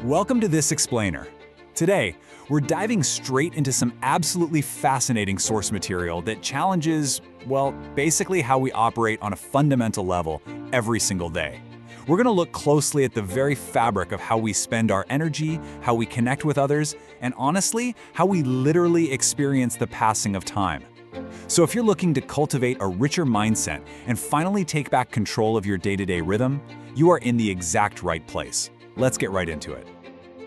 Welcome to This Explainer. Today, we're diving straight into some absolutely fascinating source material that challenges, well, basically how we operate on a fundamental level every single day. We're going to look closely at the very fabric of how we spend our energy, how we connect with others, and honestly, how we literally experience the passing of time. So if you're looking to cultivate a richer mindset and finally take back control of your day-to-day rhythm, you are in the exact right place. Let's get right into it.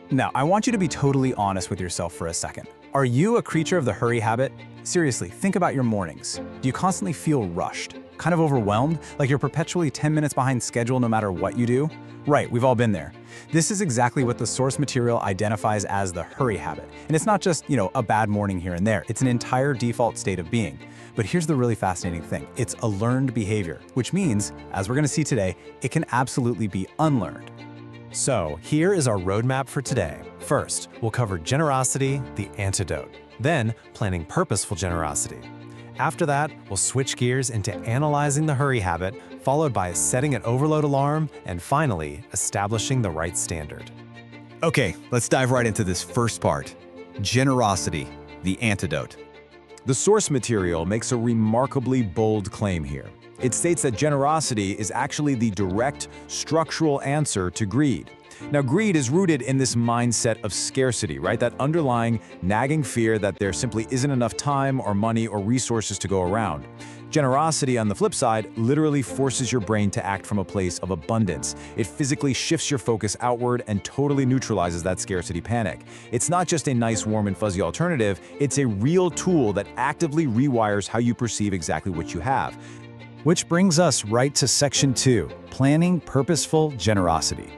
Now, I want you to be totally honest with yourself for a second. Are you a creature of the hurry habit? Seriously, think about your mornings. Do you constantly feel rushed? Kind of overwhelmed? Like you're perpetually 10 minutes behind schedule no matter what you do? Right, we've all been there. This is exactly what the source material identifies as the hurry habit. And it's not just, a bad morning here and there. It's an entire default state of being. But here's the really fascinating thing. It's a learned behavior, which means, as we're going to see today, it can absolutely be unlearned. So, here is our roadmap for today. First, we'll cover generosity, the antidote. Then, planning purposeful generosity. After that, we'll switch gears into analyzing the hurry habit, followed by setting an overload alarm, and finally, establishing the right standard. Okay, let's dive right into this first part. Generosity, the antidote. The source material makes a remarkably bold claim here. It states that generosity is actually the direct, structural answer to greed. Now, greed is rooted in this mindset of scarcity, right? That underlying, nagging fear that there simply isn't enough time or money or resources to go around. Generosity, on the flip side, literally forces your brain to act from a place of abundance. It physically shifts your focus outward and totally neutralizes that scarcity panic. It's not just a nice, warm, and fuzzy alternative, it's a real tool that actively rewires how you perceive exactly what you have. Which brings us right to Section 2, Planning Purposeful Generosity.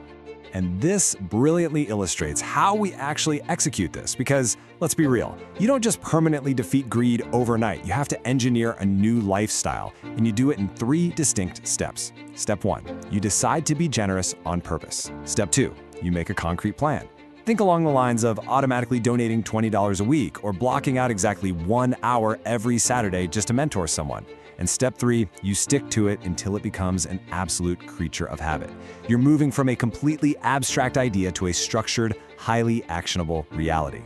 And this brilliantly illustrates how we actually execute this because, let's be real, you don't just permanently defeat greed overnight. You have to engineer a new lifestyle, and you do it in 3 distinct steps. Step 1, you decide to be generous on purpose. Step 2, you make a concrete plan. Think along the lines of automatically donating $20 a week or blocking out exactly 1 hour every Saturday just to mentor someone. And step 3, you stick to it until it becomes an absolute creature of habit. You're moving from a completely abstract idea to a structured, highly actionable reality.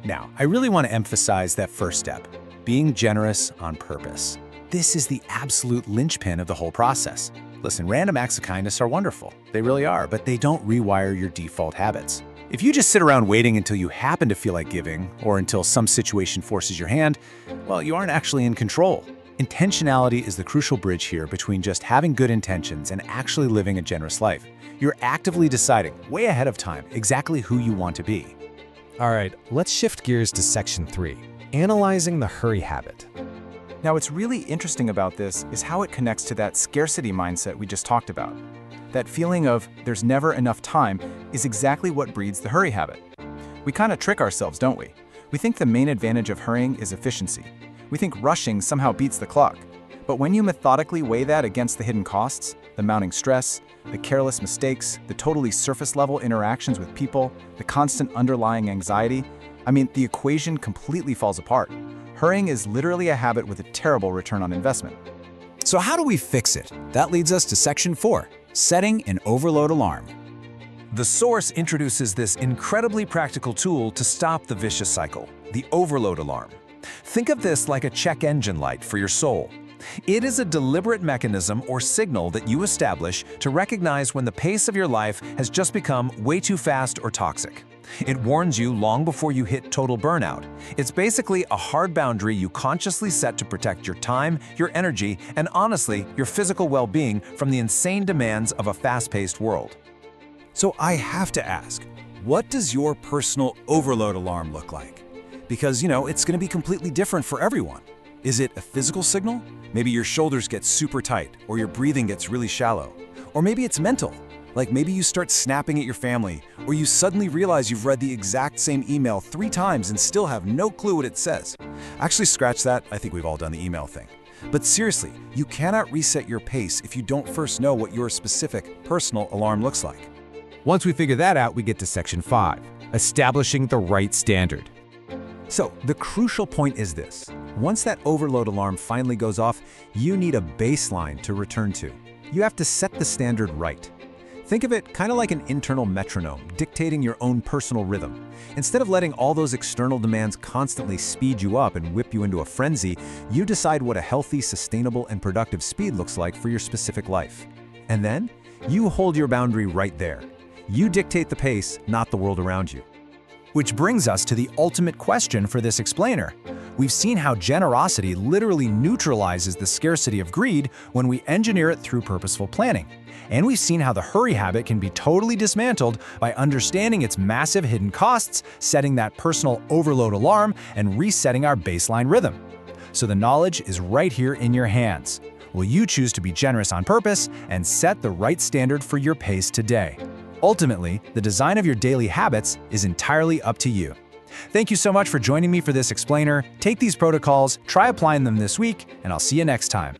Now, I really want to emphasize that first step, being generous on purpose. This is the absolute linchpin of the whole process. Listen, random acts of kindness are wonderful. They really are, but they don't rewire your default habits. If you just sit around waiting until you happen to feel like giving, or until some situation forces your hand, well, you aren't actually in control. Intentionality is the crucial bridge here between just having good intentions and actually living a generous life. You're actively deciding, way ahead of time, exactly who you want to be. All right, let's shift gears to Section 3, analyzing the hurry habit. Now, what's really interesting about this is how it connects to that scarcity mindset we just talked about. That feeling of there's never enough time is exactly what breeds the hurry habit. We kind of trick ourselves, don't we? We think the main advantage of hurrying is efficiency. We think rushing somehow beats the clock. But when you methodically weigh that against the hidden costs, the mounting stress, the careless mistakes, the totally surface-level interactions with people, the constant underlying anxiety, the equation completely falls apart. Hurrying is literally a habit with a terrible return on investment. So how do we fix it? That leads us to Section 4, Setting an Overload Alarm. The source introduces this incredibly practical tool to stop the vicious cycle, the overload alarm. Think of this like a check engine light for your soul. It is a deliberate mechanism or signal that you establish to recognize when the pace of your life has just become way too fast or toxic. It warns you long before you hit total burnout. It's basically a hard boundary you consciously set to protect your time, your energy, and honestly, your physical well-being from the insane demands of a fast-paced world. So I have to ask, what does your personal overload alarm look like? Because, it's going to be completely different for everyone. Is it a physical signal? Maybe your shoulders get super tight, or your breathing gets really shallow. Or maybe it's mental. Like maybe you start snapping at your family, or you suddenly realize you've read the exact same email 3 times and still have no clue what it says. Actually, scratch that. I think we've all done the email thing. But seriously, you cannot reset your pace if you don't first know what your specific personal alarm looks like. Once we figure that out, we get to Section 5, establishing the right standard. So the crucial point is this. Once that overload alarm finally goes off, you need a baseline to return to. You have to set the standard right. Think of it kind of like an internal metronome, dictating your own personal rhythm. Instead of letting all those external demands constantly speed you up and whip you into a frenzy, you decide what a healthy, sustainable, and productive speed looks like for your specific life. And then, you hold your boundary right there. You dictate the pace, not the world around you. Which brings us to the ultimate question for this explainer. We've seen how generosity literally neutralizes the scarcity of greed when we engineer it through purposeful planning. And we've seen how the hurry habit can be totally dismantled by understanding its massive hidden costs, setting that personal overload alarm, and resetting our baseline rhythm. So the knowledge is right here in your hands. Will you choose to be generous on purpose and set the right standard for your pace today? Ultimately, the design of your daily habits is entirely up to you. Thank you so much for joining me for this explainer. Take these protocols, try applying them this week, and I'll see you next time.